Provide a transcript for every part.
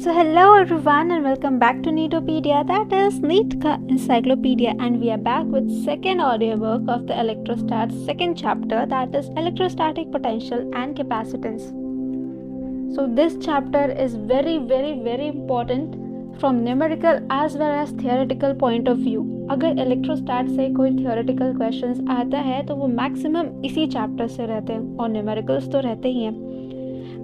So hello everyone and welcome back to Neetopedia, that is NEET ka Encyclopedia, and we are back with second audiobook of the electrostats second chapter, that is electrostatic potential and capacitance. So this chapter is very important from numerical as well as theoretical point of view. अगर इलेक्ट्रोस्टैट से कोई theoretical questions आता है तो वो maximum इसी chapter से रहते हैं और न्यूमेरिकल्स तो रहते ही हैं.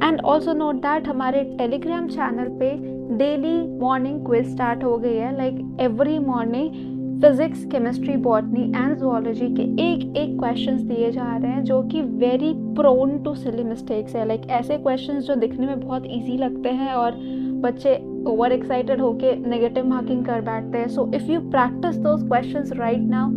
एंड ऑल्सो नोट दैट हमारे टेलीग्राम चैनल पे डेली मॉर्निंग क्विज स्टार्ट हो गई है. Like every morning physics, chemistry, botany and zoology के एक क्वेश्चंस दिए जा रहे हैं जो कि very prone to silly mistakes है. लाइक ऐसे क्वेश्चंस जो दिखने में बहुत ईजी लगते हैं और बच्चे ओवर एक्साइटेड होके नेगेटिव मार्किंग कर बैठते हैं. So if you practice those questions right now,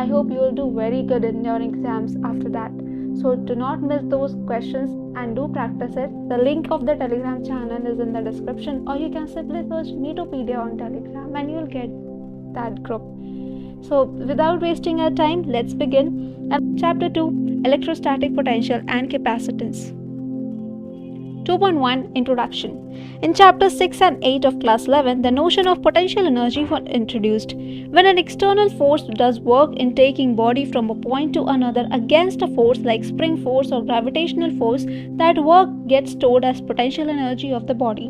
I hope you will do very good in your exams after that. So do not miss those questions and do practice it. The link of the Telegram channel is in the description, or you can simply search Neetopedia on Telegram and you'll get that group. So without wasting our time, let's begin. Chapter 2, Electrostatic Potential and Capacitance. 2.1 Introduction. In chapters 6 and 8 of class 11, the notion of potential energy was introduced. When an external force does work in taking body from a point to another against a force like spring force or gravitational force, that work gets stored as potential energy of the body.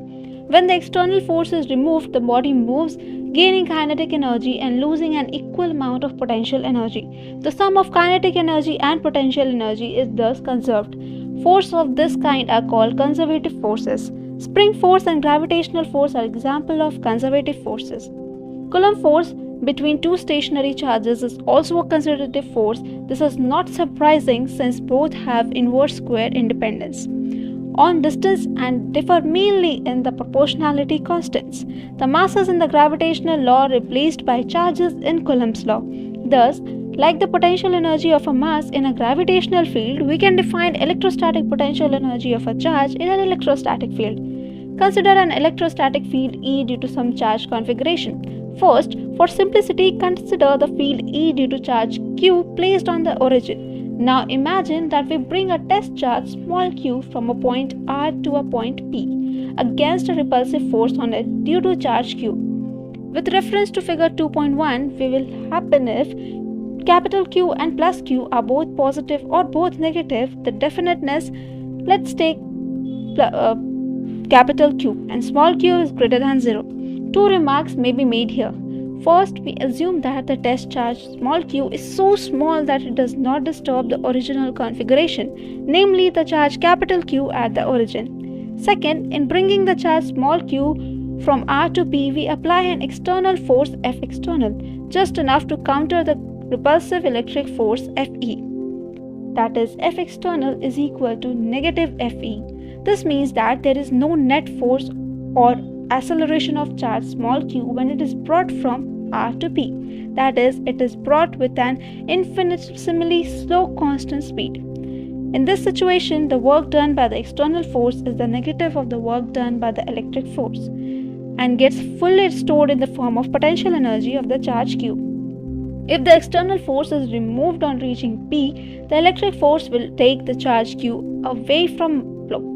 When the external force is removed, the body moves, gaining kinetic energy and losing an equal amount of potential energy. The sum of kinetic energy and potential energy is thus conserved. Forces of this kind are called conservative forces. Spring force and gravitational force are examples of conservative forces. Coulomb force between two stationary charges is also a conservative force. This is not surprising since both have inverse square independence on distance and differ mainly in the proportionality constants. The masses in the gravitational law are replaced by charges in Coulomb's law. Thus, like the potential energy of a mass in a gravitational field, we can define electrostatic potential energy of a charge in an electrostatic field. Consider an electrostatic field E due to some charge configuration. First, for simplicity, consider the field E due to charge Q placed on the origin. Now imagine that we bring a test charge small q from a point R to a point P against a repulsive force on it due to charge Q. With reference to figure 2.1, we will happen if capital Q and plus Q are both positive or both negative, the definiteness, let's take capital Q and small q is greater than 0. Two remarks may be made here. First, we assume that the test charge small q is so small that it does not disturb the original configuration, namely the charge capital Q at the origin. Second, in bringing the charge small q from R to P, we apply an external force F external, just enough to counter the repulsive electric force Fe. That is, F external is equal to negative Fe. This means that there is no net force or acceleration of charge small q when it is brought from R to P. That is, it is brought with an infinitesimally slow constant speed. In this situation, the work done by the external force is the negative of the work done by the electric force and gets fully stored in the form of potential energy of the charge q. If the external force is removed on reaching P, the electric force will take the charge q away from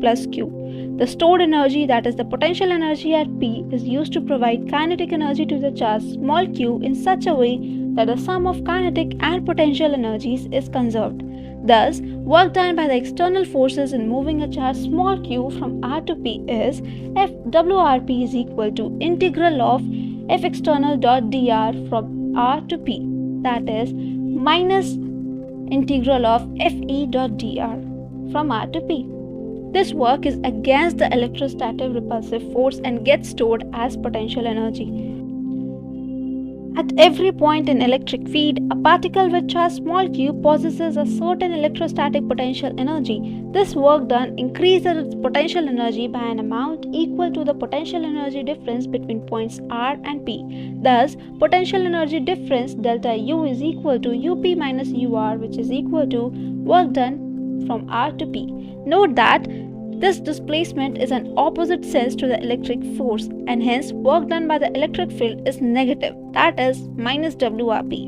plus q. The stored energy, that is the potential energy at P, is used to provide kinetic energy to the charge small q in such a way that the sum of kinetic and potential energies is conserved. Thus, work done by the external forces in moving a charge small q from R to P is FWRP is equal to integral of F external dot dr from R to P, that is minus integral of Fe dot dr from R to P. This work is against the electrostatic repulsive force and gets stored as potential energy. At every point in electric field, a particle with charge small q possesses a certain electrostatic potential energy. This work done increases its potential energy by an amount equal to the potential energy difference between points R and P. Thus, potential energy difference delta U is equal to Up minus Ur, which is equal to work done from R to P. Note that this displacement is an opposite sense to the electric force and hence work done by the electric field is negative, that is minus WRP.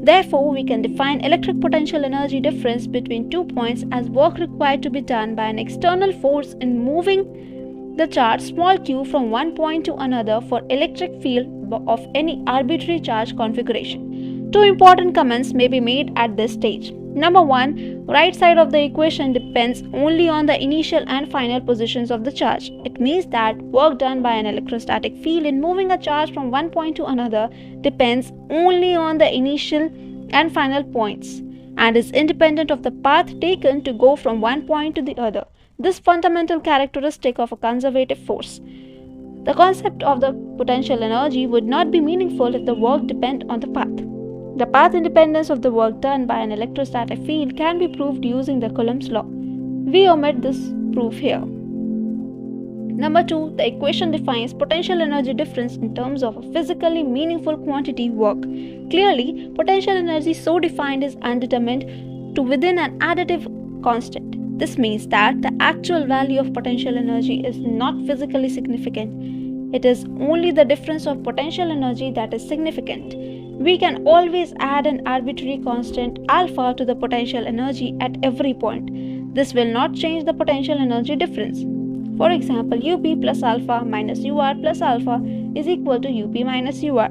Therefore, we can define electric potential energy difference between 2 points as work required to be done by an external force in moving the charge small q from one point to another for electric field of any arbitrary charge configuration. Two important comments may be made at this stage. Number 1, right side of the equation depends only on the initial and final positions of the charge. It means that work done by an electrostatic field in moving a charge from one point to another depends only on the initial and final points and is independent of the path taken to go from one point to the other. This fundamental characteristic of a conservative force. The concept of the potential energy would not be meaningful if the work depend on the path. The path independence of the work done by an electrostatic field can be proved using the Coulomb's law. We omit this proof here. Number 2, the equation defines potential energy difference in terms of a physically meaningful quantity work. Clearly, potential energy so defined is undetermined to within an additive constant. This means that the actual value of potential energy is not physically significant. It is only the difference of potential energy that is significant. We can always add an arbitrary constant alpha to the potential energy at every point. This will not change the potential energy difference. For example, UP plus alpha minus UR plus alpha is equal to UP minus UR.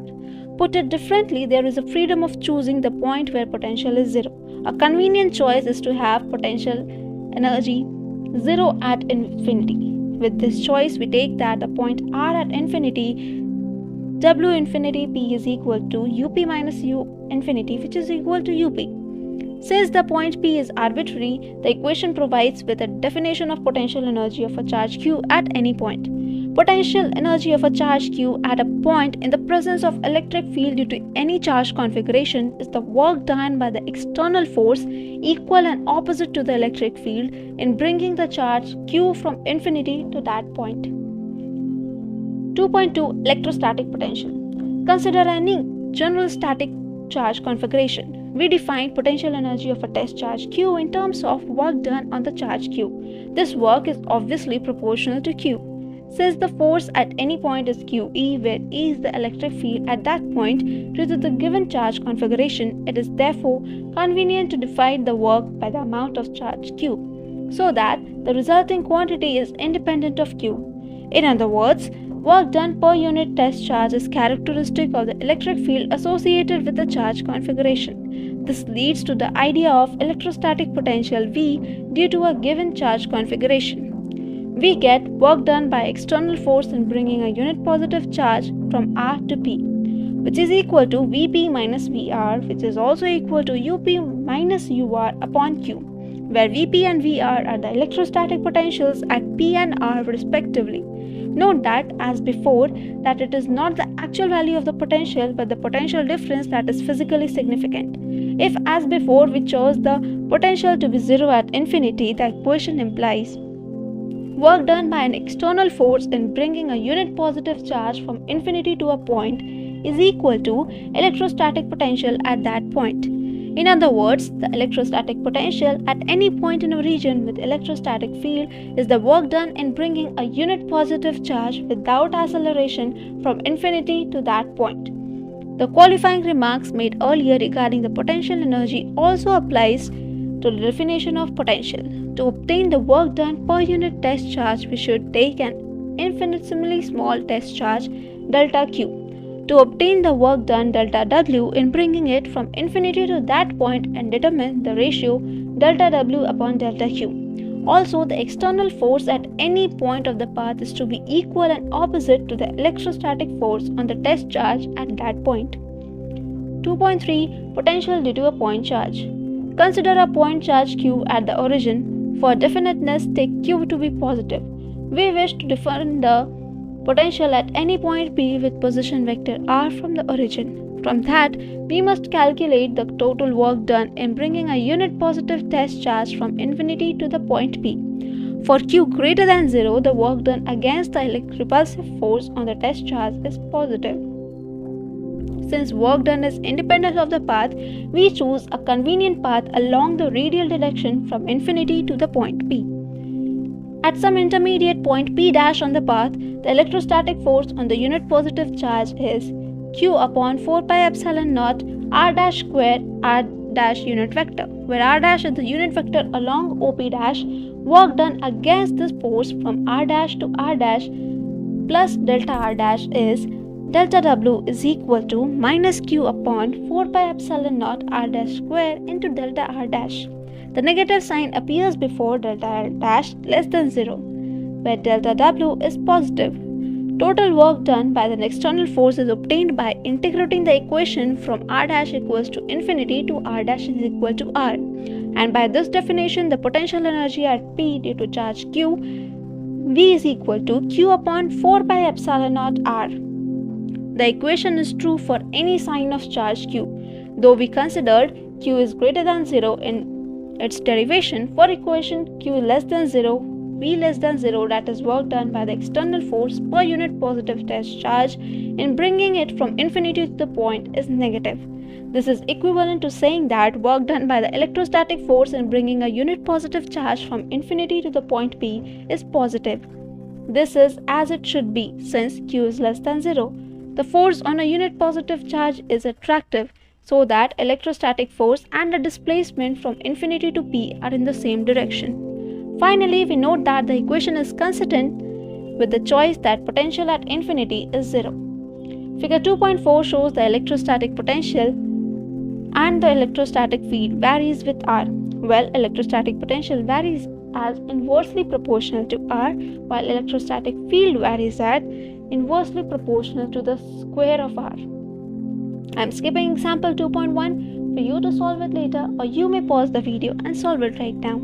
Put it differently, there is a freedom of choosing the point where potential is 0. A convenient choice is to have potential energy 0 at infinity. With this choice, we take that the point R at infinity, W infinity P is equal to UP minus U infinity, which is equal to UP. Since the point P is arbitrary, the equation provides with a definition of potential energy of a charge Q at any point. Potential energy of a charge Q at a point in the presence of electric field due to any charge configuration is the work done by the external force equal and opposite to the electric field in bringing the charge Q from infinity to that point. 2.2 Electrostatic potential. Consider any general static charge configuration. We define potential energy of a test charge Q in terms of work done on the charge Q. This work is obviously proportional to Q. Since the force at any point is QE, where E is the electric field at that point due to the given charge configuration, it is therefore convenient to divide the work by the amount of charge Q, so that the resulting quantity is independent of Q. In other words, work done per unit test charge is characteristic of the electric field associated with the charge configuration. This leads to the idea of electrostatic potential V due to a given charge configuration. We get work done by external force in bringing a unit positive charge from R to P, which is equal to Vp minus Vr, which is also equal to Up minus Ur upon Q, where Vp and Vr are the electrostatic potentials at P and R respectively. Note that, as before, that it is not the actual value of the potential but the potential difference that is physically significant. If, as before, we chose the potential to be 0 at infinity, the equation implies work done by an external force in bringing a unit positive charge from infinity to a point is equal to electrostatic potential at that point. In other words, the electrostatic potential at any point in a region with electrostatic field is the work done in bringing a unit positive charge without acceleration from infinity to that point. The qualifying remarks made earlier regarding the potential energy also applies to the definition of potential. To obtain the work done per unit test charge, we should take an infinitesimally small test charge delta Q. To obtain the work done delta W in bringing it from infinity to that point and determine the ratio delta W upon delta Q. Also, the external force at any point of the path is to be equal and opposite to the electrostatic force on the test charge at that point. 2.3 Potential due to a point charge. Consider a point charge Q at the origin. For definiteness, take Q to be positive. We wish to define the potential at any point P with position vector R from the origin. From that, we must calculate the total work done in bringing a unit positive test charge from infinity to the point P. For Q greater than 0, the work done against the repulsive force on the test charge is positive. Since work done is independent of the path, we choose a convenient path along the radial direction from infinity to the point P. At some intermediate point P dash on the path, the electrostatic force on the unit positive charge is Q upon 4 pi epsilon naught R dash square at dash unit vector, where r dash is the unit vector along OP dash. Work done against this force from r dash to r dash plus delta r dash is delta W is equal to minus Q upon 4 pi epsilon naught r dash square into delta r dash. The negative sign appears before delta r dash less than 0, where delta W is positive. Total work done by the external force is obtained by integrating the equation from r dash equals to infinity to r dash is equal to r. And by this definition, the potential energy at P due to charge Q, V is equal to Q upon 4 pi epsilon naught r. The equation is true for any sign of charge Q, though we considered Q is greater than 0 in its derivation. For equation Q less than 0, V less than 0, that is work done by the external force per unit positive test charge in bringing it from infinity to the point is negative. This is equivalent to saying that work done by the electrostatic force in bringing a unit positive charge from infinity to the point P is positive. This is as it should be since Q is less than 0. The force on a unit positive charge is attractive, so that electrostatic force and the displacement from infinity to P are in the same direction. Finally, we note that the equation is consistent with the choice that potential at infinity is 0. Figure 2.4 shows the electrostatic potential and the electrostatic field varies with R. Well, electrostatic potential varies as inversely proportional to R, while electrostatic field varies at inversely proportional to the square of R. I am skipping example 2.1 for you to solve it later, or you may pause the video and solve it right now.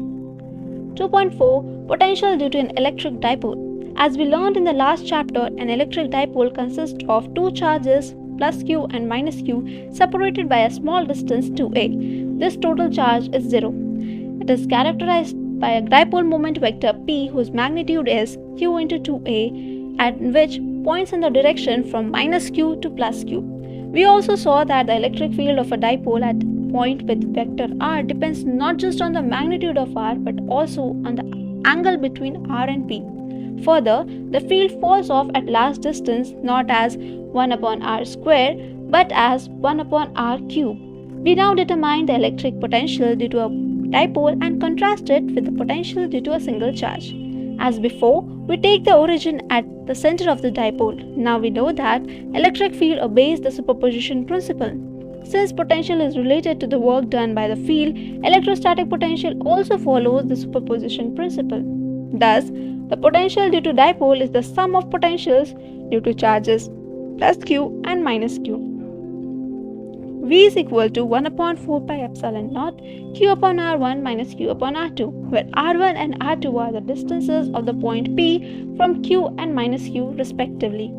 2.4 Potential due to an electric dipole. As we learned in the last chapter, an electric dipole consists of two charges plus Q and minus Q separated by a small distance 2a. This total charge is 0. It is characterized by a dipole moment vector P whose magnitude is Q into 2a, at which points in the direction from minus Q to plus Q. We also saw that the electric field of a dipole at point with vector r depends not just on the magnitude of r but also on the angle between r and P. Further, the field falls off at last distance not as 1 upon r square but as 1 upon r cube. We now determine the electric potential due to a dipole and contrast it with the potential due to a single charge. As before, we take the origin at the center of the dipole. Now we know that electric field obeys the superposition principle. Since potential is related to the work done by the field, electrostatic potential also follows the superposition principle. Thus, the potential due to dipole is the sum of potentials due to charges plus Q and minus Q. V is equal to 1 upon 4 pi epsilon naught Q upon R1 minus Q upon R2, where R1 and R2 are the distances of the point P from Q and minus Q respectively.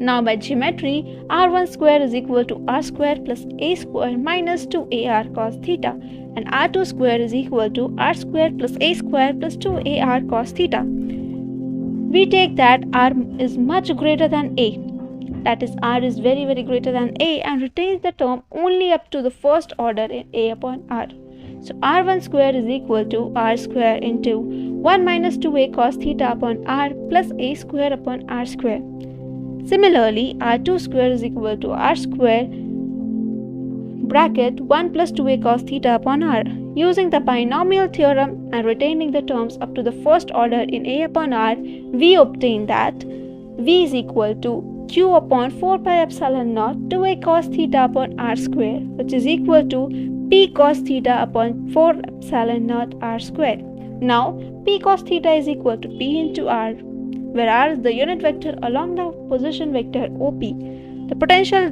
Now by geometry, R1 square is equal to R square plus A square minus 2AR cos theta, and R2 square is equal to R square plus A square plus 2AR cos theta. We take that R is much greater than A, that is R is very greater than A, and retains the term only up to the first order in A upon R. So R1 square is equal to R square into 1 minus 2A cos theta upon R plus A square upon R square. Similarly, R2 square is equal to R square bracket 1 plus 2A cos theta upon R. Using the binomial theorem and retaining the terms up to the first order in A upon R, we obtain that V is equal to Q upon 4 pi epsilon naught 2A cos theta upon R square, which is equal to P cos theta upon 4 epsilon naught R square. Now, P cos theta is equal to P into R, where R is the unit vector along the position vector OP. The potential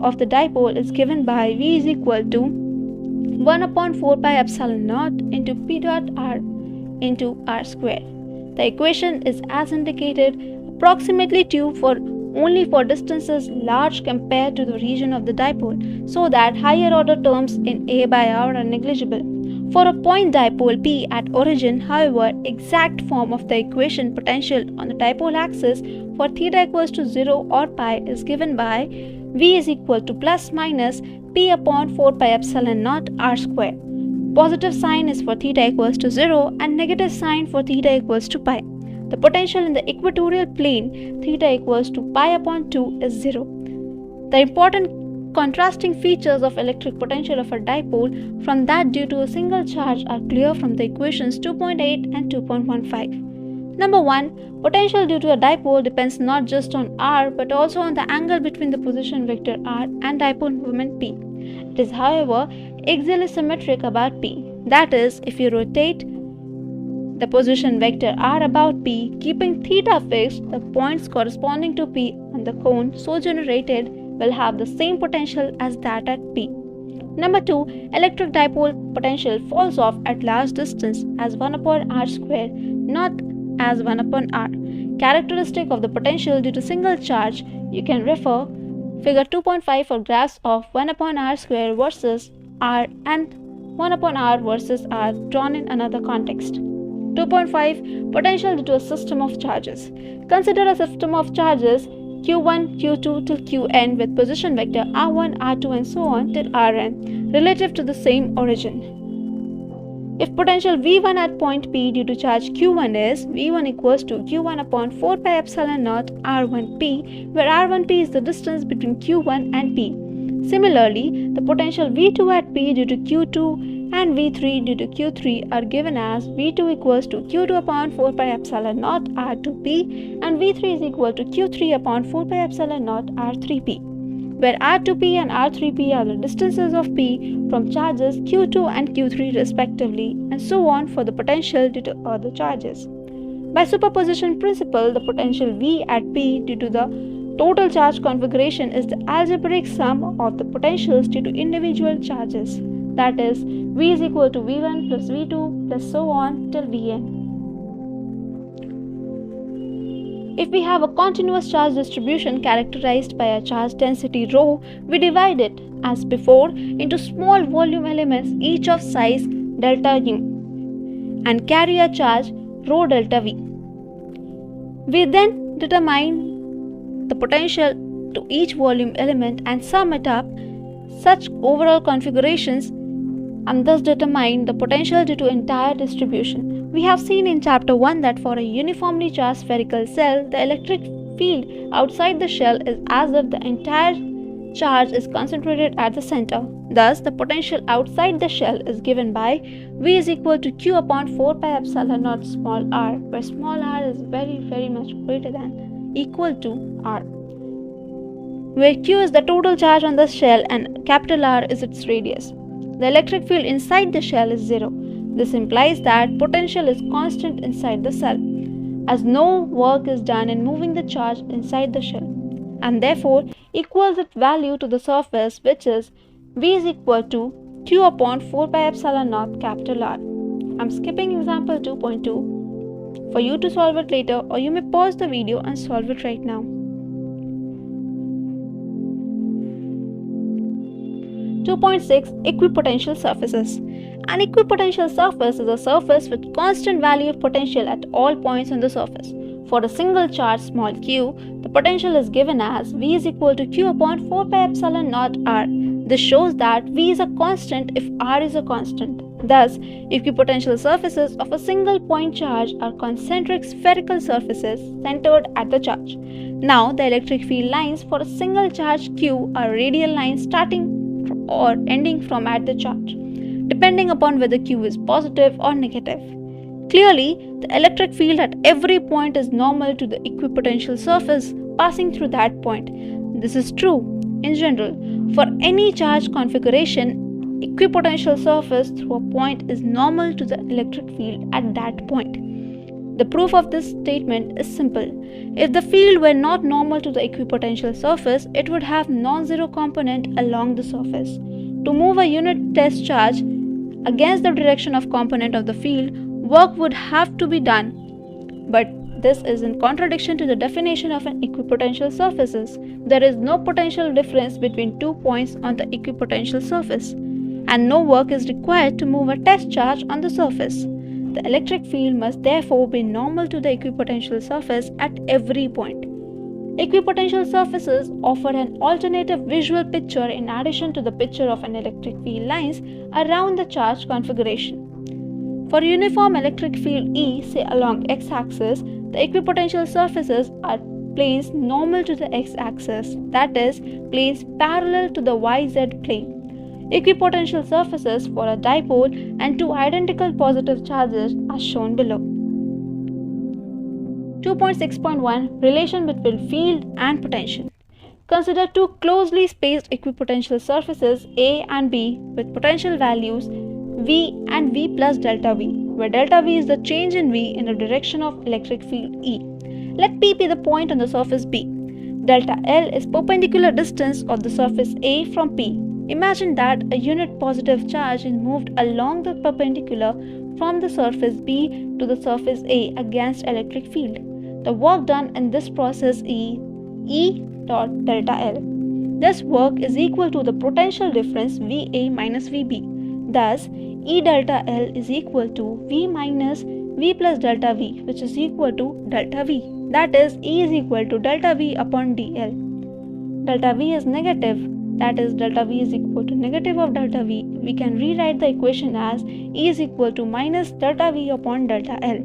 of the dipole is given by V is equal to 1 upon 4 pi epsilon naught into P dot R into R square. The equation is as indicated, approximately 2 only for distances large compared to the region of the dipole, so that higher order terms in A by R are negligible. For a point dipole P at origin, however, exact form of the equation potential on the dipole axis for theta equals to 0 or pi is given by V is equal to plus minus P upon 4 pi epsilon naught R square. Positive sign is for theta equals to 0 and negative sign for theta equals to pi. The potential in the equatorial plane theta equals to pi upon 2 is 0. The important contrasting features of electric potential of a dipole from that due to a single charge are clear from the equations 2.8 and 2.15. Number 1. Potential due to a dipole depends not just on r but also on the angle between the position vector r and dipole moment p. It is, however, axially symmetric about p. That is, if you rotate the position vector r about p, keeping theta fixed, the points corresponding to p on the cone so generated will have the same potential as that at p. Number 2. Electric dipole potential falls off at large distance as 1 upon r square, not as 1 upon r. Characteristic of the potential due to single charge, you can refer figure 2.5 for graphs of 1 upon r square versus r and 1 upon r versus r drawn in another context. 2.5. Potential due to a system of charges. Consider a system of charges q1, q2 till qn with position vector r1, r2 and so on till rn relative to the same origin. If potential V1 at point P due to charge Q1 is V1 equals to Q1 upon 4 pi epsilon naught R1P, where R1P is the distance between Q1 and P. Similarly, the potential V2 at P due to Q2 and V3 due to Q3 are given as V2 equals to Q2 upon 4 pi epsilon naught R2P and V3 is equal to Q3 upon 4 pi epsilon naught R3P, where R2P and R3P are the distances of P from charges Q2 and Q3 respectively, and so on for the potential due to other charges. By superposition principle, the potential V at P due to the total charge configuration is the algebraic sum of the potentials due to individual charges. That is, V is equal to V1 plus V2 plus so on till Vn. If we have a continuous charge distribution characterized by a charge density ρ, we divide it, as before, into small volume elements each of size delta u and carry a charge ρ delta v. We then determine the potential to each volume element and sum it up such overall configurations and thus determine the potential due to entire distribution. We have seen in chapter 1 that for a uniformly charged spherical cell, the electric field outside the shell is as if the entire charge is concentrated at the center. Thus, the potential outside the shell is given by V is equal to Q upon 4 pi epsilon naught small r, where small r is very much greater than equal to r, where Q is the total charge on the shell and capital R is its radius. The electric field inside the shell is 0. This implies that potential is constant inside the cell, as no work is done in moving the charge inside the shell, and therefore equals its value to the surface, which is V is equal to Q upon 4 pi epsilon naught capital R. I'm skipping example 2.2 for you to solve it later, or you may pause the video and solve it right now. 2.6. Equipotential surfaces. An equipotential surface is a surface with constant value of potential at all points on the surface. For a single charge small q, the potential is given as V is equal to Q upon 4 pi epsilon naught r. This shows that V is a constant if r is a constant. Thus, equipotential surfaces of a single point charge are concentric spherical surfaces centered at the charge. Now, the electric field lines for a single charge q are radial lines starting or ending from at the charge, depending upon whether q is positive or negative. Clearly, the electric field at every point is normal to the equipotential surface passing through that point. This is true in general. For any charge configuration, equipotential surface through a point is normal to the electric field at that point. The proof of this statement is simple. If the field were not normal to the equipotential surface, it would have non-zero component along the surface. To move a unit test charge against the direction of component of the field, work would have to be done. But this is in contradiction to the definition of an equipotential surfaces. There is no potential difference between 2 points on the equipotential surface, and no work is required to move a test charge on the surface. The electric field must therefore be normal to the equipotential surface at every point. Equipotential surfaces offer an alternative visual picture in addition to the picture of an electric field lines around the charge configuration. For uniform electric field E, say along x-axis, the equipotential surfaces are planes normal to the x-axis, that is, planes parallel to the yz plane. Equipotential surfaces for a dipole and two identical positive charges are shown below. 2.6.1 Relation between field and potential. Consider two closely spaced equipotential surfaces A and B with potential values V and V plus delta V, where delta V is the change in V in the direction of electric field E. Let P be the point on the surface B. Delta L is perpendicular distance of the surface A from P. Imagine that a unit positive charge is moved along the perpendicular from the surface B to the surface A against electric field. The work done in this process is E dot delta L. This work is equal to the potential difference VA minus VB. Thus, E delta L is equal to V minus V plus delta V, which is equal to delta V. That is, E is equal to delta V upon dl. Delta V is negative, that is, delta V is equal to negative of delta V. We can rewrite the equation as E is equal to minus delta V upon delta L.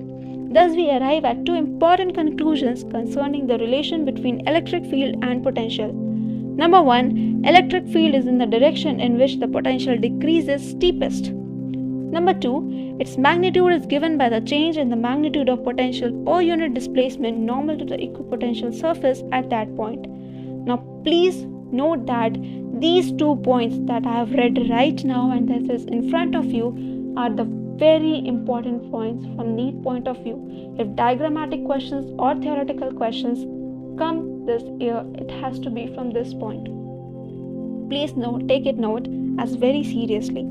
Thus, we arrive at two important conclusions concerning the relation between electric field and potential. Number 1, electric field is in the direction in which the potential decreases steepest. Number 2, its magnitude is given by the change in the magnitude of potential per unit displacement normal to the equipotential surface at that point. Now, please note that these 2 points that I have read right now and that is in front of you are the very important points from NEET point of view. If diagrammatic questions or theoretical questions come this year, it has to be from this point. Please take it note as very seriously.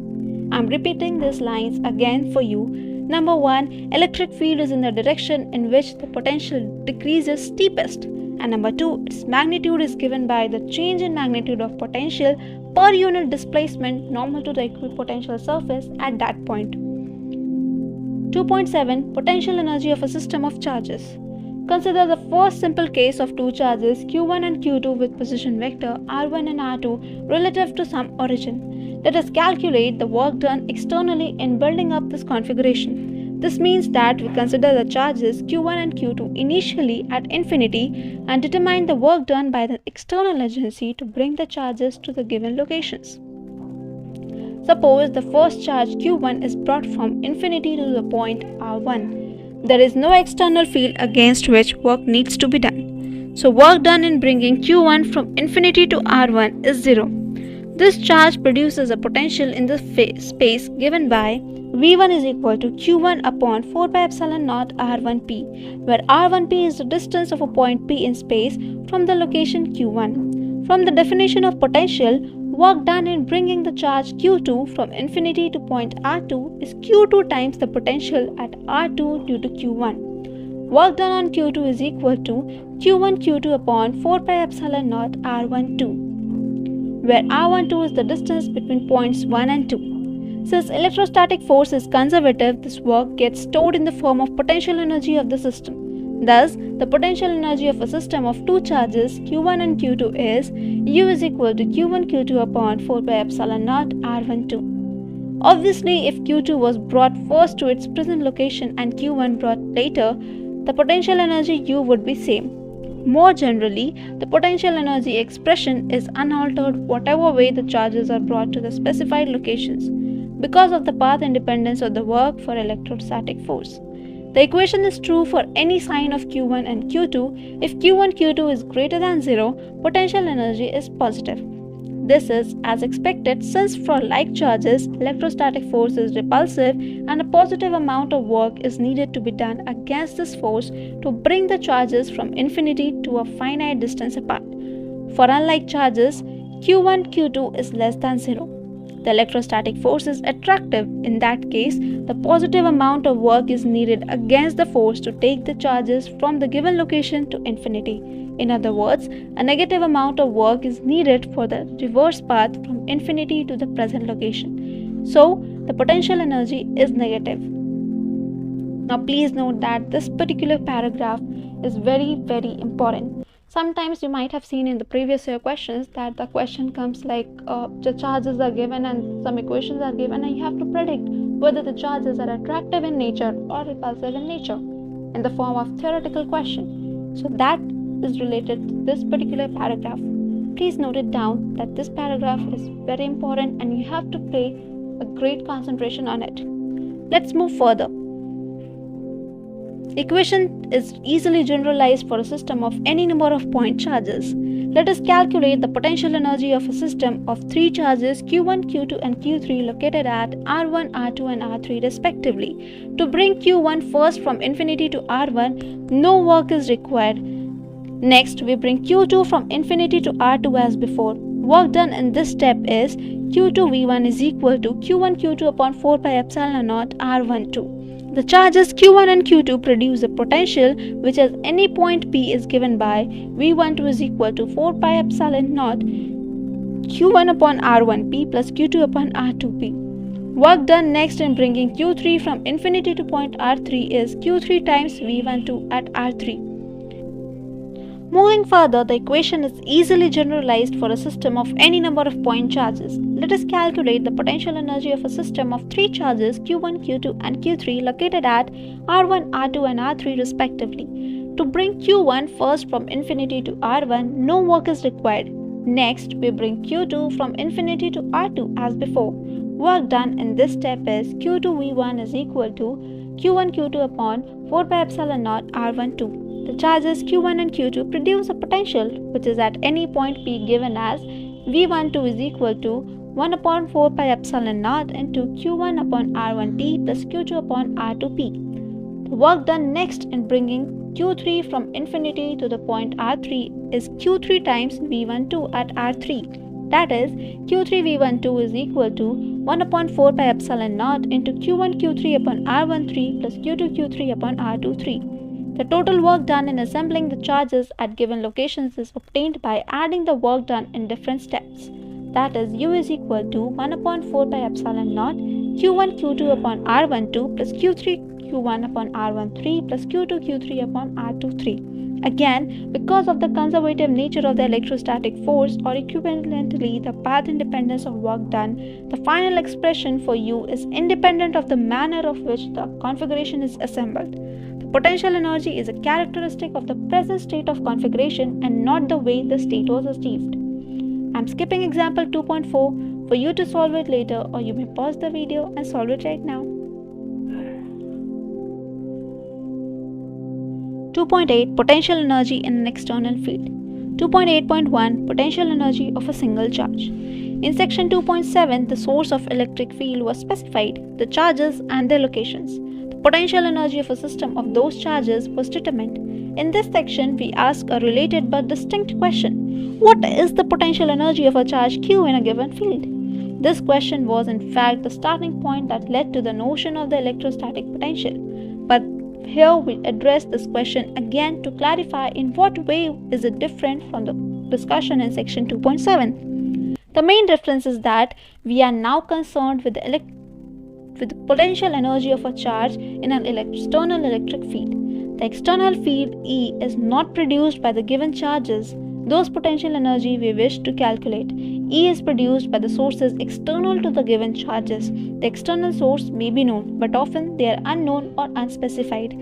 I'm repeating these lines again for you. Number 1, electric field is in the direction in which the potential decreases steepest. And number 2, its magnitude is given by the change in magnitude of potential per unit displacement normal to the equipotential surface at that point. 2.7 Potential energy of a system of charges. Consider the first simple case of two charges q1 and q2 with position vector r1 and r2 relative to some origin. Let us calculate the work done externally in building up this configuration. This means that we consider the charges q1 and q2 initially at infinity and determine the work done by the external agency to bring the charges to the given locations. Suppose the first charge q1 is brought from infinity to the point r1. There is no external field against which work needs to be done. So work done in bringing q1 from infinity to r1 is 0. This charge produces a potential in the space given by V1 is equal to q1 upon 4 pi epsilon naught r1p, where r1p is the distance of a point P in space from the location q1. From the definition of potential, work done in bringing the charge q2 from infinity to point r2 is q2 times the potential at r2 due to q1. Work done on q2 is equal to q1 q2 upon 4 pi epsilon naught r12, where r12 is the distance between points 1 and 2. Since electrostatic force is conservative, this work gets stored in the form of potential energy of the system. Thus, the potential energy of a system of two charges q1 and q2 is U is equal to q1 q2 upon 4 pi epsilon naught r12. Obviously, if q2 was brought first to its present location and q1 brought later, the potential energy U would be same. More generally, the potential energy expression is unaltered whatever way the charges are brought to the specified locations, because of the path independence of the work for electrostatic force. The equation is true for any sign of q1 and q2. If q1 q2 is greater than 0, potential energy is positive. This is as expected since for like charges, electrostatic force is repulsive and a positive amount of work is needed to be done against this force to bring the charges from infinity to a finite distance apart. For unlike charges, q1 q2 is less than 0. The electrostatic force is attractive. In that case, the positive amount of work is needed against the force to take the charges from the given location to infinity. In other words, a negative amount of work is needed for the reverse path from infinity to the present location. So, the potential energy is negative. Now, please note that this particular paragraph is very, very important. Sometimes you might have seen in the previous year questions that the question comes like the charges are given and some equations are given and you have to predict whether the charges are attractive in nature or repulsive in nature in the form of theoretical question. So that is related to this particular paragraph. Please note it down that this paragraph is very important and you have to pay a great concentration on it. Let's move further. Equation is easily generalized for a system of any number of point charges. Let us calculate the potential energy of a system of three charges Q1, Q2 and Q3 located at R1, R2 and R3 respectively. To bring Q1 first from infinity to R1, no work is required. Next, we bring Q2 from infinity to R2 as before. Work done in this step is Q2 V1 is equal to Q1 Q2 upon 4 pi epsilon naught R12. The charges Q1 and Q2 produce a potential which at any point P is given by V12 is equal to 4 pi epsilon naught Q1 upon R1P plus Q2 upon R2P. Work done next in bringing Q3 from infinity to point R3 is Q3 times V12 at R3. Moving further, the equation is easily generalized for a system of any number of point charges. Let us calculate the potential energy of a system of three charges Q1, Q2 and Q3 located at R1, R2 and R3 respectively. To bring Q1 first from infinity to R1, no work is required. Next, we bring Q2 from infinity to R2 as before. Work done in this step is Q2 V1 is equal to Q1 Q2 upon 4 pi epsilon naught R12. The charges Q1 and Q2 produce a potential which is at any point P given as V12 is equal to 1 upon 4 pi epsilon naught into Q1 upon R1P plus Q2 upon R2P. The work done next in bringing Q3 from infinity to the point R3 is Q3 times V12 at R3. That is, Q3 V12 is equal to 1 upon 4 pi epsilon naught into Q1 Q3 upon R13 plus Q2 Q3 upon R23. The total work done in assembling the charges at given locations is obtained by adding the work done in different steps. That is, U is equal to 1 upon 4 pi epsilon naught Q1 Q2 upon R12 plus Q3 Q1 upon R13 plus Q2 Q3 upon R23. Again, because of the conservative nature of the electrostatic force or equivalently the path independence of work done, the final expression for U is independent of the manner of which the configuration is assembled. Potential energy is a characteristic of the present state of configuration and not the way the state was achieved. I'm skipping example 2.4 for you to solve it later, or you may pause the video and solve it right now. 2.8 Potential energy in an external field. 2.8.1 Potential energy of a single charge. In section 2.7, the source of electric field was specified, the charges and their locations. Potential energy of a system of those charges was determined. In this section, we ask a related but distinct question. What is the potential energy of a charge Q in a given field? This question was in fact the starting point that led to the notion of the electrostatic potential. But here we address this question again to clarify in what way is it different from the discussion in section 2.7. The main difference is that we are now concerned with the potential energy of a charge in an external electric field. The external field E is not produced by the given charges, those potential energy we wish to calculate. E is produced by the sources external to the given charges. The external source may be known, but often they are unknown or unspecified.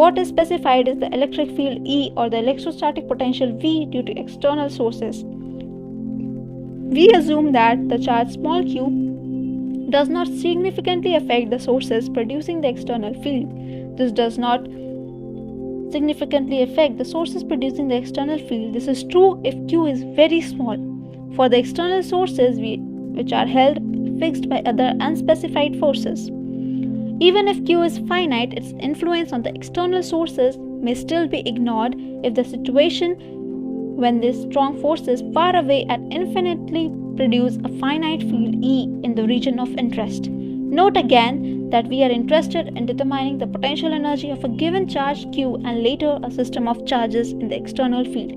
What is specified is the electric field E or the electrostatic potential V due to external sources. We assume that the charge small q does not significantly affect the sources producing the external field. This does not significantly affect the sources producing the external field. This is true if Q is very small. For the external sources which are held fixed by other unspecified forces. Even if Q is finite, its influence on the external sources may still be ignored if the situation when these strong forces far away and infinitely produce a finite field E in the region of interest. Note again that we are interested in determining the potential energy of a given charge Q and later a system of charges in the external field.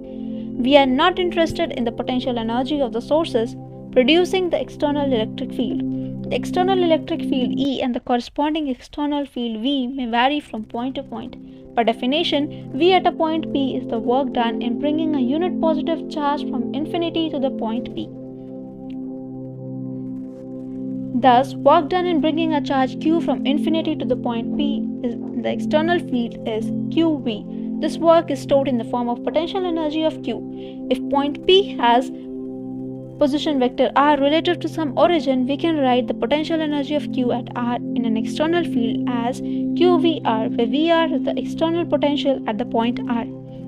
We are not interested in the potential energy of the sources producing the external electric field. The external electric field E and the corresponding external field V may vary from point to point. By definition, V at a point P is the work done in bringing a unit positive charge from infinity to the point P. Thus, work done in bringing a charge Q from infinity to the point P in the external field is QV. This work is stored in the form of potential energy of Q. If point P has position vector r relative to some origin, we can write the potential energy of Q at r in an external field as QVr, where Vr is the external potential at the point r.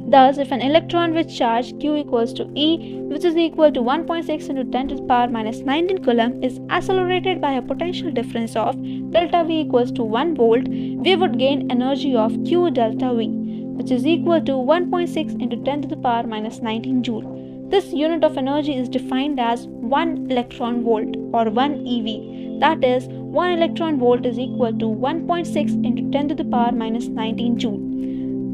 Thus, if an electron with charge Q equals to E, which is equal to 1.6 into 10 to the power minus 19 coulomb, is accelerated by a potential difference of delta V equals to 1 volt, we would gain energy of Q delta V, which is equal to 1.6 into 10 to the power minus 19 joule. This unit of energy is defined as 1 electron volt or 1 eV. That is, 1 electron volt is equal to 1.6 into 10 to the power minus 19 joule.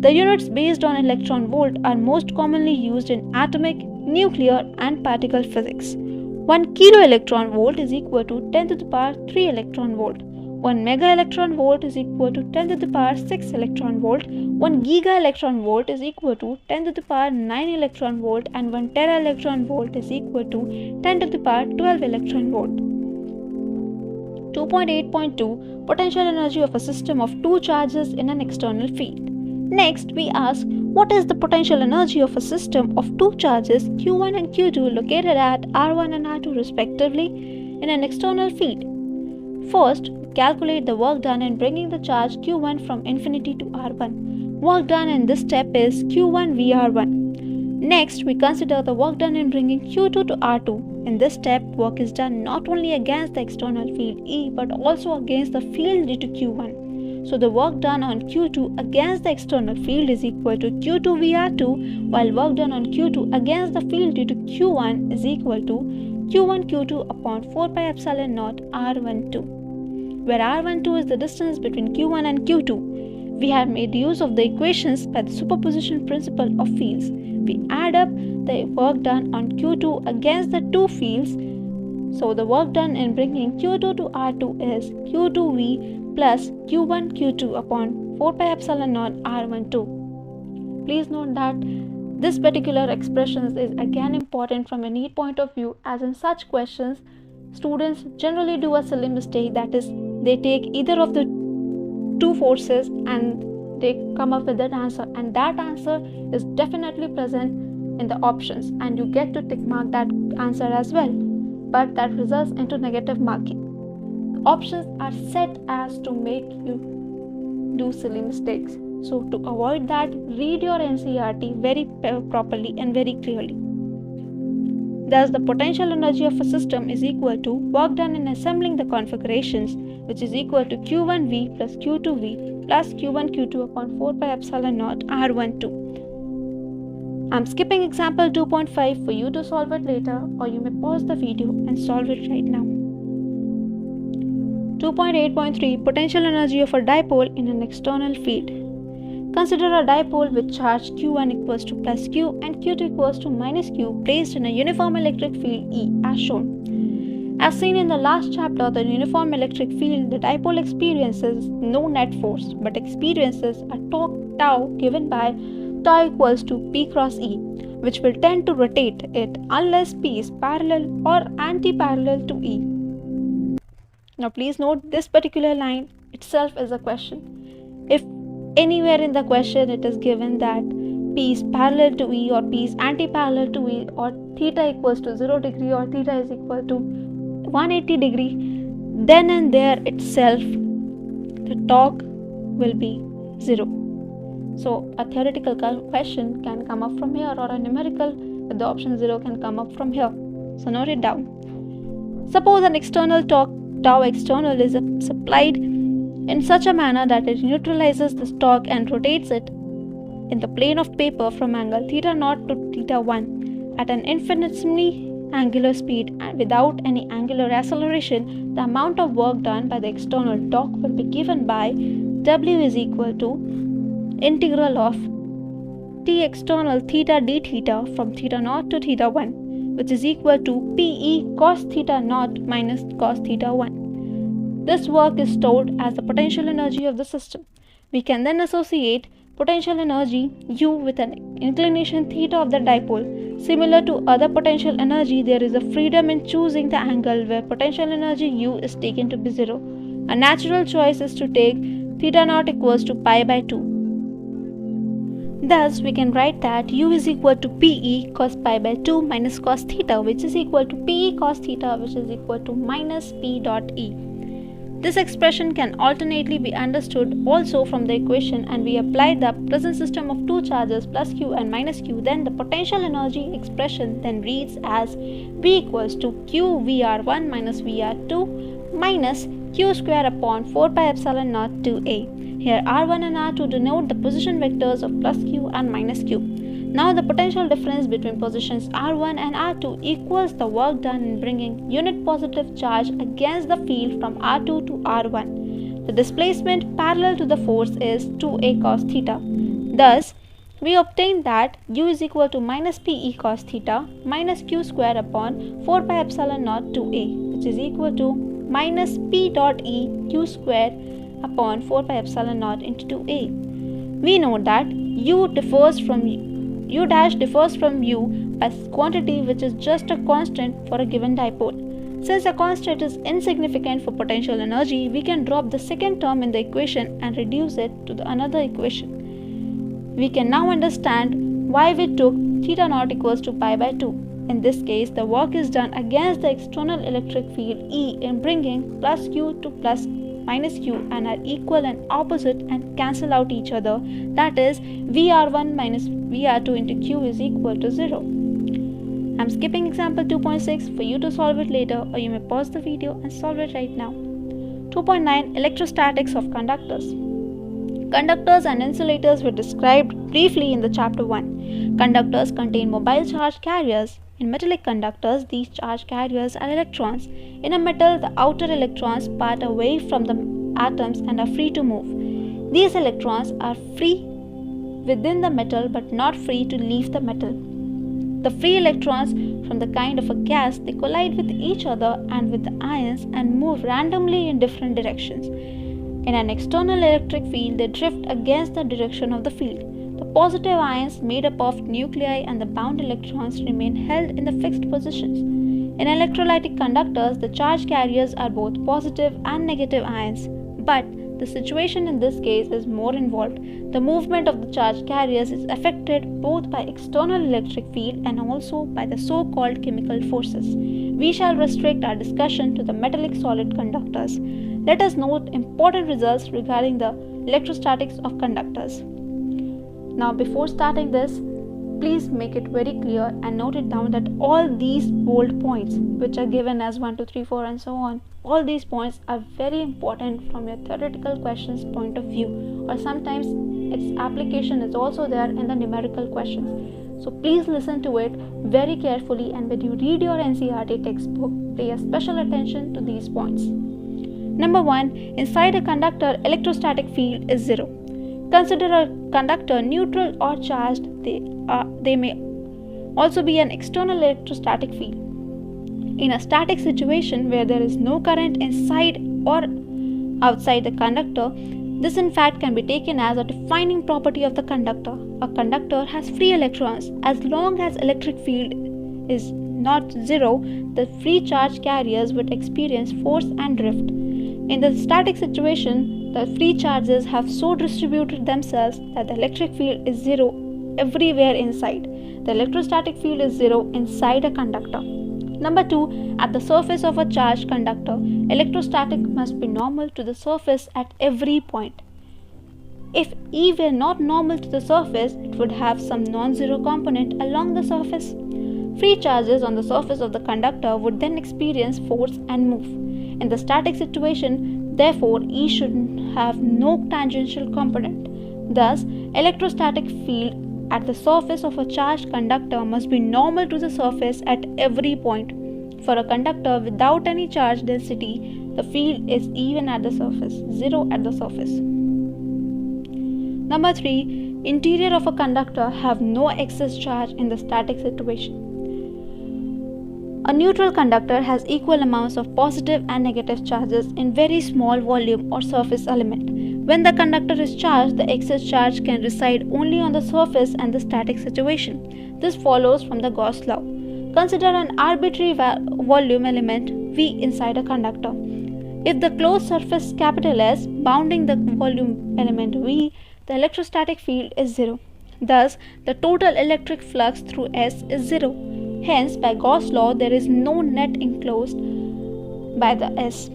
The units based on electron volt are most commonly used in atomic, nuclear, and particle physics. 1 kilo electron volt is equal to 10 to the power 3 electron volt. 1 mega electron volt is equal to 10 to the power 6 electron volt. 1 giga electron volt is equal to 10 to the power 9 electron volt, and 1 tera electron volt is equal to 10 to the power 12 electron volt. 2.8.2 Potential energy of a system of two charges in an external field. Next, we ask, what is the potential energy of a system of two charges Q1 and Q2 located at R1 and R2 respectively in an external field? First, we calculate the work done in bringing the charge Q1 from infinity to R1. Work done in this step is Q1 VR1. Next, we consider the work done in bringing Q2 to R2. In this step, work is done not only against the external field E but also against the field due to Q1. So the work done on Q2 against the external field is equal to Q2 VR2, while work done on Q2 against the field due to Q1 is equal to Q1 Q2 upon 4 pi epsilon naught R12, where R12 is the distance between Q1 and Q2. We have made use of the equations by the superposition principle of fields. We add up the work done on Q2 against the two fields. So the work done in bringing Q2 to R2 is Q2V plus Q1 Q2 upon 4 pi epsilon naught R12. Please note that this particular expression is again important from a NEET point of view, as in such questions, students generally do a silly mistake, that is, they take either of the two forces and they come up with that answer, and that answer is definitely present in the options and you get to tick mark that answer as well, but that results into negative marking. Options are set as to make you do silly mistakes. So to avoid that, read your NCERT very properly and very clearly. Thus, the potential energy of a system is equal to work done in assembling the configurations, which is equal to Q1V plus Q2V plus Q1 Q2 upon 4 pi epsilon naught R12. I'm skipping example 2.5 for you to solve it later, or you may pause the video and solve it right now. 2.8.3 Potential energy of a dipole in an external field. Consider a dipole with charge Q1 equals to plus Q and Q2 equals to minus Q placed in a uniform electric field E as shown. As seen in the last chapter, the uniform electric field, the dipole experiences no net force but experiences a torque tau given by tau equals to P cross E, which will tend to rotate it unless P is parallel or anti-parallel to E. Now please note, this particular line itself is a question. If anywhere in the question it is given that P is parallel to E or P is anti-parallel to E, or theta equals to 0 degree or theta is equal to 180 degree, then and there itself the torque will be 0. So a theoretical question can come up from here, or a numerical with the option 0 can come up from here. So note it down. Suppose an external torque tau external is supplied in such a manner that it neutralizes this torque and rotates it in the plane of paper from angle theta naught to theta 1 at an infinitesimally angular speed and without any angular acceleration. The amount of work done by the external torque will be given by W is equal to integral of T external theta d theta from theta naught to theta 1, which is equal to Pe cos theta naught minus cos theta 1. This work is stored as the potential energy of the system. We can then associate potential energy U with an inclination theta of the dipole. Similar to other potential energy, there is a freedom in choosing the angle where potential energy U is taken to be 0. A natural choice is to take theta naught equals to pi by 2. Thus, we can write that u is equal to Pe cos pi by 2 minus cos theta, which is equal to Pe cos theta, which is equal to minus P dot E. This expression can alternately be understood also from the equation, and we apply the present system of two charges plus q and minus q, then the potential energy expression then reads as V equals to q Vr1 minus Vr2 minus q square upon 4 pi epsilon naught 2a. Here R1 and R2 denote the position vectors of plus q and minus q. Now the potential difference between positions R1 and R2 equals the work done in bringing unit positive charge against the field from R2 to R1. The displacement parallel to the force is 2a cos theta. Thus, we obtain that u is equal to minus Pe cos theta minus q square upon 4 pi epsilon naught 2a, which is equal to minus P dot E q square upon 4 pi epsilon naught into 2a. We know that u dash differs from u by quantity, which is just a constant for a given dipole. Since a constant is insignificant for potential energy, we can drop the second term in the equation and reduce it to another equation. We can now understand why we took theta naught equals to pi by 2. In this case, the work is done against the external electric field E in bringing plus q to plus minus q and are equal and opposite and cancel out each other. That is, Vr1 minus Vr2 into q is equal to 0. I'm skipping example 2.6 for you to solve it later, or you may pause the video and solve it right now. 2.9 Electrostatics of conductors. Conductors and insulators were described briefly in the chapter 1. Conductors contain mobile charge carriers. In metallic conductors, these charge carriers are electrons. In a metal, the outer electrons part away from the atoms and are free to move. These electrons are free within the metal but not free to leave the metal. The free electrons from the kind of a gas, they collide with each other and with the ions and move randomly in different directions. In an external electric field, they drift against the direction of the field. The positive ions made up of nuclei and the bound electrons remain held in the fixed positions. In electrolytic conductors, the charge carriers are both positive and negative ions, but the situation in this case is more involved. The movement of the charge carriers is affected both by external electric field and also by the so-called chemical forces. We shall restrict our discussion to the metallic solid conductors. Let us note important results regarding the electrostatics of conductors. Now, before starting this, please make it very clear and note it down that all these bold points, which are given as 1, 2, 3, 4 and so on, all these points are very important from your theoretical questions point of view, or sometimes its application is also there in the numerical questions. So please listen to it very carefully, and when you read your NCERT textbook, pay a special attention to these points. Number 1. Inside a conductor, electrostatic field is 0. Consider a conductor neutral or charged. They may also be an external electrostatic field. In a static situation where there is no current inside or outside the conductor, this in fact can be taken as a defining property of the conductor. A conductor has free electrons. As long as electric field is not 0, the free charge carriers would experience force and drift. In the static situation, the free charges have so distributed themselves that the electric field is 0 everywhere inside. The electrostatic field is 0 inside a conductor. Number 2. At the surface of a charged conductor, electrostatic must be normal to the surface at every point. If E were not normal to the surface, it would have some non-zero component along the surface. Free charges on the surface of the conductor would then experience force and move. In the static situation, therefore, E should have no tangential component. Thus, electrostatic field at the surface of a charged conductor must be normal to the surface at every point. For a conductor without any charge density, the field is even at the surface, 0 at the surface. Number 3. Interior of a conductor have no excess charge in the static situation. A neutral conductor has equal amounts of positive and negative charges in very small volume or surface element. When the conductor is charged, the excess charge can reside only on the surface and the static situation. This follows from the Gauss law. Consider an arbitrary volume element V inside a conductor. If the closed surface capital S bounding the volume element V, the electrostatic field is 0. Thus, the total electric flux through S is 0. Hence, by Gauss' law, there is no net enclosed by the S.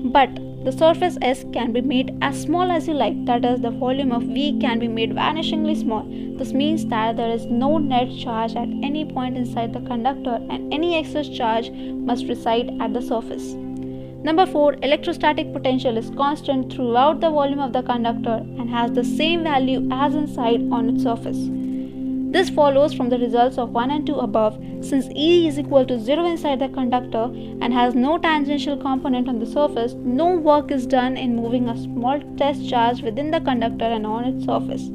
But the surface S can be made as small as you like, that is, the volume of V can be made vanishingly small. This means that there is no net charge at any point inside the conductor and any excess charge must reside at the surface. Number 4. Electrostatic potential is constant throughout the volume of the conductor and has the same value as inside on its surface. This follows from the results of 1 and 2 above. Since E is equal to 0 inside the conductor and has no tangential component on the surface, no work is done in moving a small test charge within the conductor and on its surface.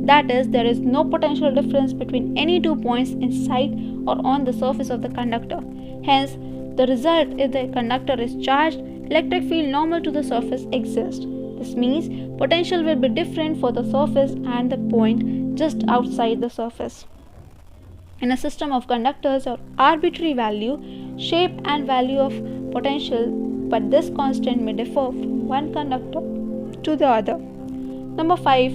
That is, there is no potential difference between any 2 points inside or on the surface of the conductor. Hence, the result, if the conductor is charged, electric field normal to the surface exists. This means potential will be different for the surface and the point just outside the surface. In a system of conductors or arbitrary value, shape and value of potential, but this constant may differ from one conductor to the other. Number 5.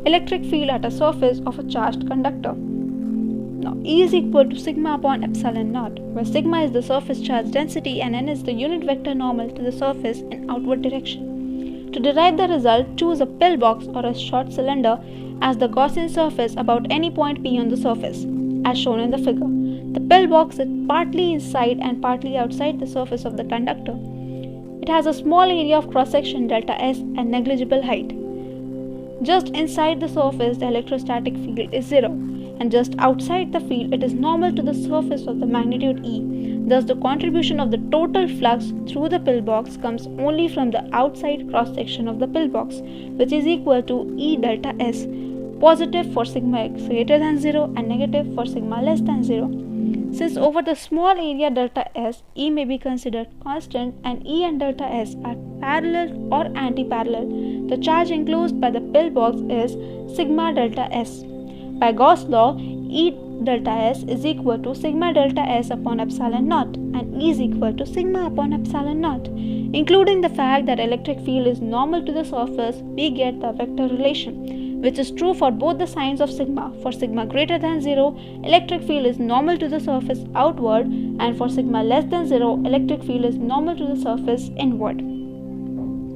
Electric field at a surface of a charged conductor. Now, E is equal to sigma upon epsilon naught, where sigma is the surface charge density and n is the unit vector normal to the surface in outward direction. To derive the result, choose a pillbox or a short cylinder as the Gaussian surface about any point P on the surface, as shown in the figure. The pillbox is partly inside and partly outside the surface of the conductor. It has a small area of cross-section delta S and negligible height. Just inside the surface, the electrostatic field is 0, and just outside the field, it is normal to the surface of the magnitude E. Thus, the contribution of the total flux through the pillbox comes only from the outside cross-section of the pillbox, which is equal to E delta S, positive for sigma x greater than 0 and negative for sigma less than 0. Since over the small area delta S, E may be considered constant and E and delta S are parallel or anti-parallel, the charge enclosed by the pillbox is sigma delta S. By Gauss' law, E delta S is equal to sigma delta S upon epsilon naught and E is equal to sigma upon epsilon naught. Including the fact that electric field is normal to the surface, we get the vector relation, which is true for both the signs of sigma. For sigma greater than 0, electric field is normal to the surface outward, and for sigma less than 0, electric field is normal to the surface inward.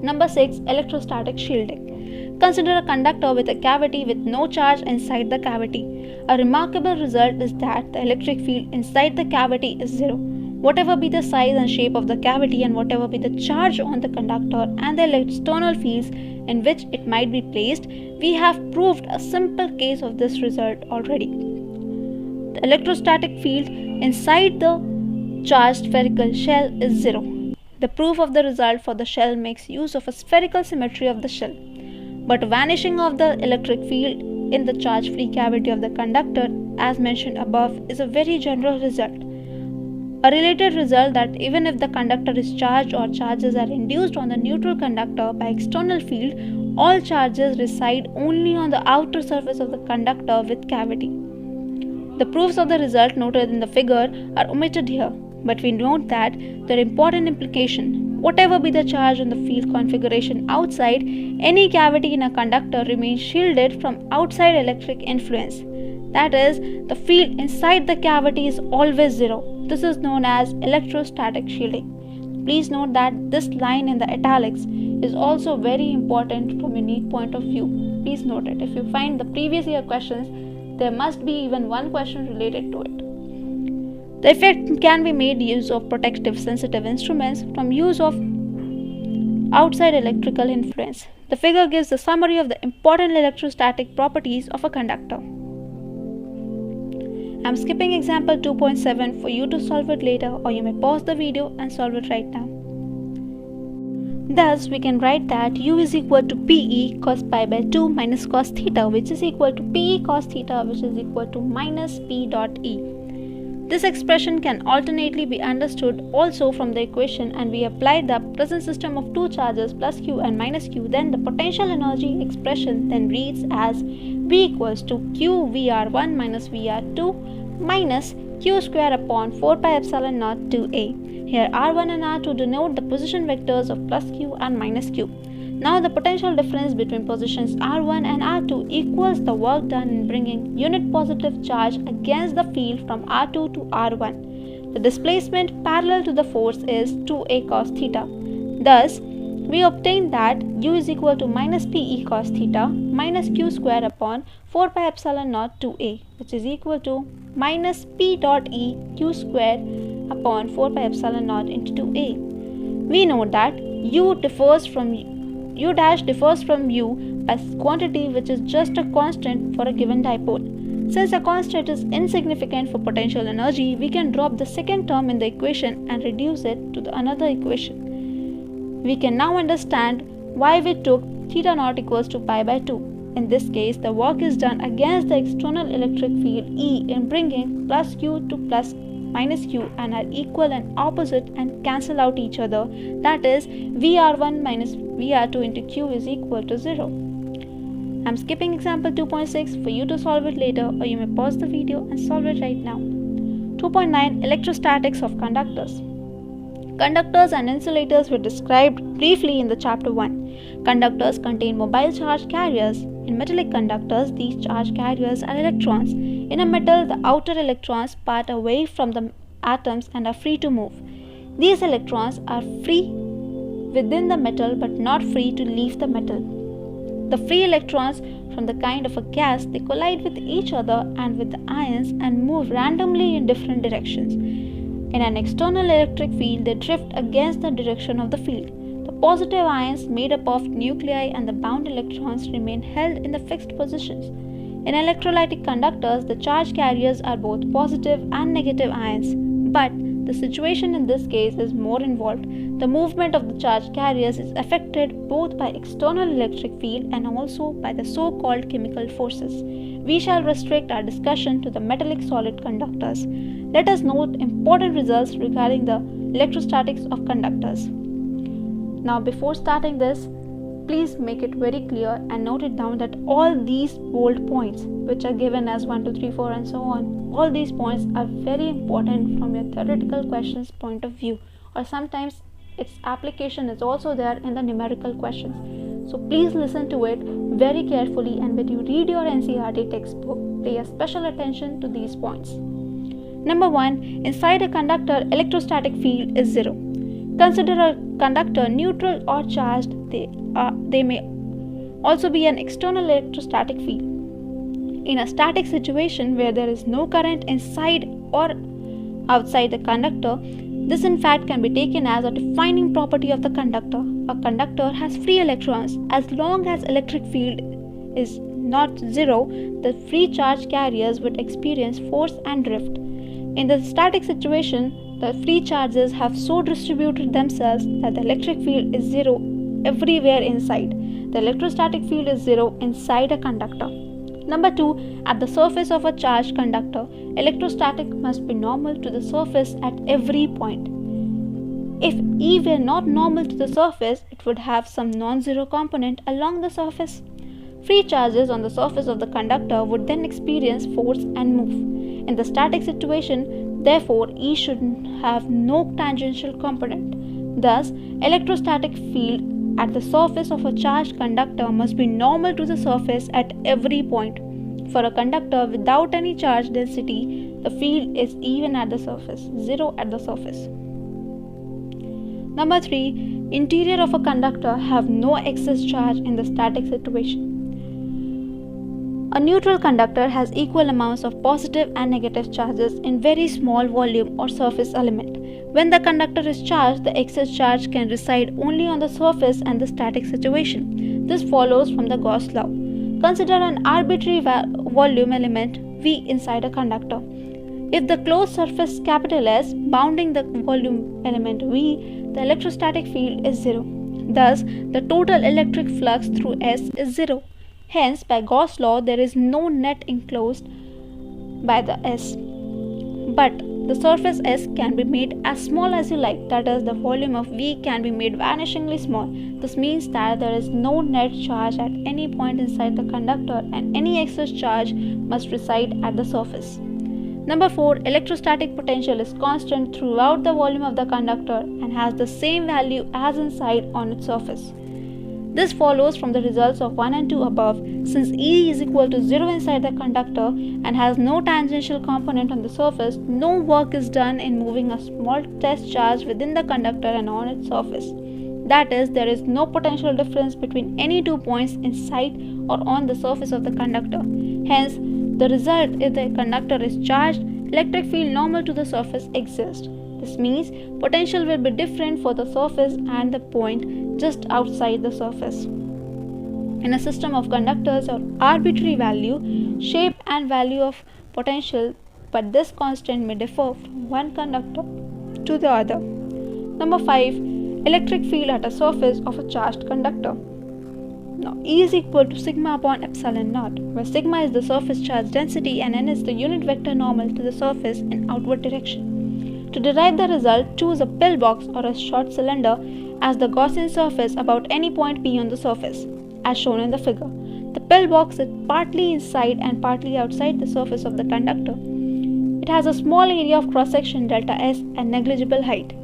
Number 6. Electrostatic shielding. Consider a conductor with a cavity with no charge inside the cavity. A remarkable result is that the electric field inside the cavity is 0. Whatever be the size and shape of the cavity and whatever be the charge on the conductor and the external fields in which it might be placed, we have proved a simple case of this result already. The electrostatic field inside the charged spherical shell is 0. The proof of the result for the shell makes use of a spherical symmetry of the shell. But vanishing of the electric field in the charge-free cavity of the conductor, as mentioned above, is a very general result. A related result that even if the conductor is charged or charges are induced on the neutral conductor by external field, all charges reside only on the outer surface of the conductor with cavity. The proofs of the result noted in the figure are omitted here, but we note that their important implication. Whatever be the charge on the field configuration outside, any cavity in a conductor remains shielded from outside electric influence. That is, the field inside the cavity is always 0. This is known as electrostatic shielding. Please note that this line in the italics is also very important from a NEET point of view. Please note it. If you find the previous year questions, there must be even one question related to it. The effect can be made use of protective sensitive instruments from use of outside electrical influence. The figure gives a summary of the important electrostatic properties of a conductor. I am skipping example 2.7 for you to solve it later, or you may pause the video and solve it right now. Thus, we can write that U is equal to PE cos pi by 2 minus cos theta, which is equal to PE cos theta, which is equal to minus P dot E. This expression can alternately be understood also from the equation, and we apply the present system of two charges plus Q and minus Q. Then the potential energy expression then reads as V equals to Q VR1 minus VR2 minus Q square upon 4 pi epsilon naught 2A. Here R1 and R2 denote the position vectors of plus Q and minus Q. Now the potential difference between positions R1 and R2 equals the work done in bringing unit positive charge against the field from R2 to R1. The displacement parallel to the force is 2a cos theta. Thus, we obtain that u is equal to minus pe cos theta minus q square upon 4 pi epsilon naught 2a, which is equal to minus p dot e q square upon 4 pi epsilon naught into 2a. We know that u dash differs from u by quantity which is just a constant for a given dipole. Since a constant is insignificant for potential energy, we can drop the second term in the equation and reduce it to another equation. We can now understand why we took theta naught equals to pi by 2. In this case, the work is done against the external electric field E in bringing plus q to plus minus q and are equal and opposite and cancel out each other. That is, VR1 minus VR2 into q is equal to 0. I'm skipping example 2.6 for you to solve it later, or you may pause the video and solve it right now. 2.9 Electrostatics of conductors. Conductors and insulators were described briefly in the chapter 1. Conductors contain mobile charge carriers. In metallic conductors, these charge carriers are electrons. In a metal, the outer electrons part away from the atoms and are free to move. These electrons are free within the metal but not free to leave the metal. The free electrons from the kind of a gas, they collide with each other and with the ions and move randomly in different directions. In an external electric field, they drift against the direction of the field. The positive ions made up of nuclei and the bound electrons remain held in the fixed positions. In electrolytic conductors, the charge carriers are both positive and negative ions, but the situation in this case is more involved. The movement of the charge carriers is affected both by external electric field and also by the so-called chemical forces. We shall restrict our discussion to the metallic solid conductors. Let us note important results regarding the electrostatics of conductors. Now, before starting this, please make it very clear and note it down that all these bold points, which are given as 1, 2, 3, 4 and so on, all these points are very important from your theoretical questions point of view, or sometimes its application is also there in the numerical questions. So please listen to it very carefully, and when you read your NCERT textbook, pay a special attention to these points. Number 1. Inside a conductor, electrostatic field is 0. Consider a conductor neutral or charged. They may also be an external electrostatic field. In a static situation where there is no current inside or outside the conductor, this in fact can be taken as a defining property of the conductor. A conductor has free electrons. As long as electric field is not 0, the free charge carriers would experience force and drift. In the static situation, the free charges have so distributed themselves that the electric field is 0 everywhere inside. The electrostatic field is 0 inside a conductor. Number 2. At the surface of a charged conductor, electrostatic must be normal to the surface at every point. If E were not normal to the surface, it would have some non-zero component along the surface. Free charges on the surface of the conductor would then experience force and move. In the static situation, therefore, E should have no tangential component. Thus, electrostatic field at the surface of a charged conductor must be normal to the surface at every point. For a conductor without any charge density, the field is even at the surface, 0 at the surface. Number 3. Interior of a conductor have no excess charge in the static situation. A neutral conductor has equal amounts of positive and negative charges in very small volume or surface element. When the conductor is charged, the excess charge can reside only on the surface and the static situation. This follows from the Gauss law. Consider an arbitrary volume element V inside a conductor. If the closed surface S bounding the volume element V, the electrostatic field is 0. Thus, the total electric flux through S is 0. Hence, by Gauss law, there is no net enclosed by the S. But the surface S can be made as small as you like, that is, the volume of V can be made vanishingly small. This means that there is no net charge at any point inside the conductor and any excess charge must reside at the surface. Number 4. Electrostatic potential is constant throughout the volume of the conductor and has the same value as inside on its surface. This follows from the results of 1 and 2 above. Since E is equal to 0 inside the conductor and has no tangential component on the surface, no work is done in moving a small test charge within the conductor and on its surface. That is, there is no potential difference between any 2 points inside or on the surface of the conductor. Hence, the result if the conductor is charged, electric field normal to the surface exists. This means potential will be different for the surface and the point just outside the surface. In a system of conductors or arbitrary value, shape and value of potential, but this constant may differ from one conductor to the other. Number 5. Electric field at a surface of a charged conductor. Now E is equal to sigma upon epsilon naught, where sigma is the surface charge density and n is the unit vector normal to the surface in outward direction. To derive the result, choose a pillbox or a short cylinder as the Gaussian surface about any point P on the surface, as shown in the figure. The pillbox is partly inside and partly outside the surface of the conductor. It has a small area of cross-section delta S and negligible height.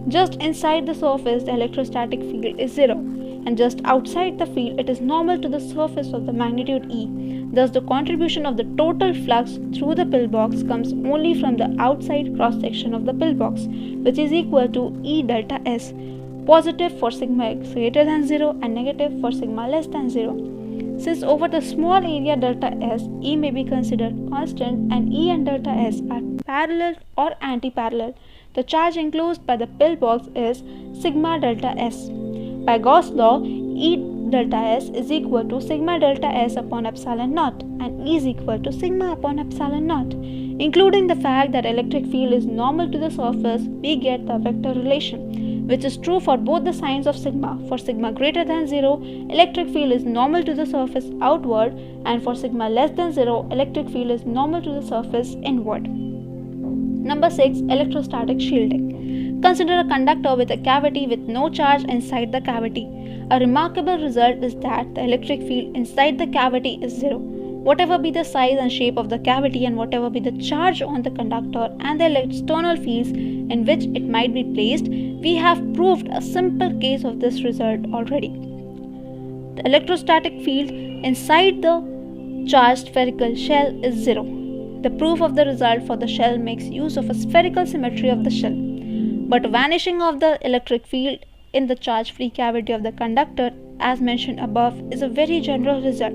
Just inside the surface, the electrostatic field is 0, and just outside the field, it is normal to the surface of the magnitude E. Thus, the contribution of the total flux through the pillbox comes only from the outside cross-section of the pillbox, which is equal to E delta S, positive for sigma greater than 0 and negative for sigma less than 0. Since over the small area delta S, E may be considered constant and E and delta S are parallel or anti-parallel, the charge enclosed by the pillbox is sigma delta S. By Gauss law, E delta S is equal to sigma delta S upon epsilon naught and E is equal to sigma upon epsilon naught. Including the fact that electric field is normal to the surface, we get the vector relation, which is true for both the signs of sigma. For sigma greater than 0, electric field is normal to the surface outward, and for sigma less than 0, electric field is normal to the surface inward. Number 6. Electrostatic shielding. Consider a conductor with a cavity with no charge inside the cavity. A remarkable result is that the electric field inside the cavity is 0. Whatever be the size and shape of the cavity and whatever be the charge on the conductor and the external fields in which it might be placed, we have proved a simple case of this result already. The electrostatic field inside the charged spherical shell is 0. The proof of the result for the shell makes use of a spherical symmetry of the shell. But vanishing of the electric field in the charge-free cavity of the conductor, as mentioned above, is a very general result.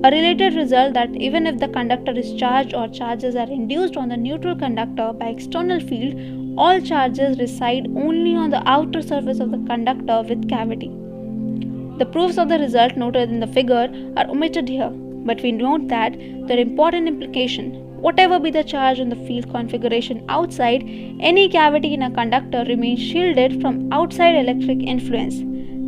A related result that even if the conductor is charged or charges are induced on the neutral conductor by external field, all charges reside only on the outer surface of the conductor with cavity. The proofs of the result noted in the figure are omitted here, but we note that their important implication. Whatever be the charge on the field configuration outside, any cavity in a conductor remains shielded from outside electric influence.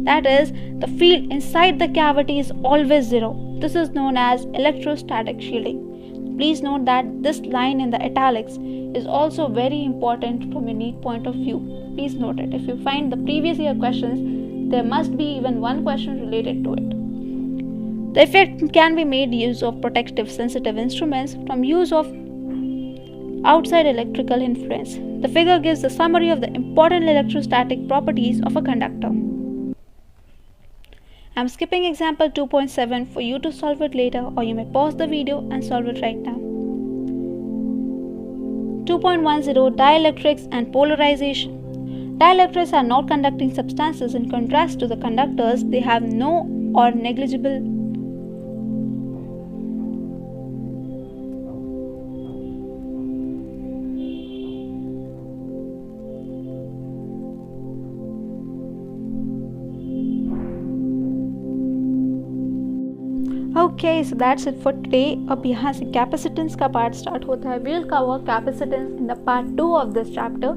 That is, the field inside the cavity is always 0. This is known as electrostatic shielding. Please note that this line in the italics is also very important from a neat point of view. Please note it. If you find the previous year questions, there must be even one question related to it. The effect can be made use of protective sensitive instruments from use of outside electrical influence. The figure gives a summary of the important electrostatic properties of a conductor. I am skipping example 2.7 for you to solve it later, or you may pause the video and solve it right now. 2.10 Dielectrics and polarization. Dielectrics are not conducting substances. In contrast to the conductors, they have no or negligible Okay, so that's it for today. अब यहाँ से capacitance का part start होता है. We'll cover capacitance in the part 2 of this chapter.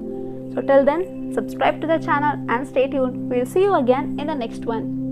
So till then, subscribe to the channel and stay tuned. We'll see you again in the next one.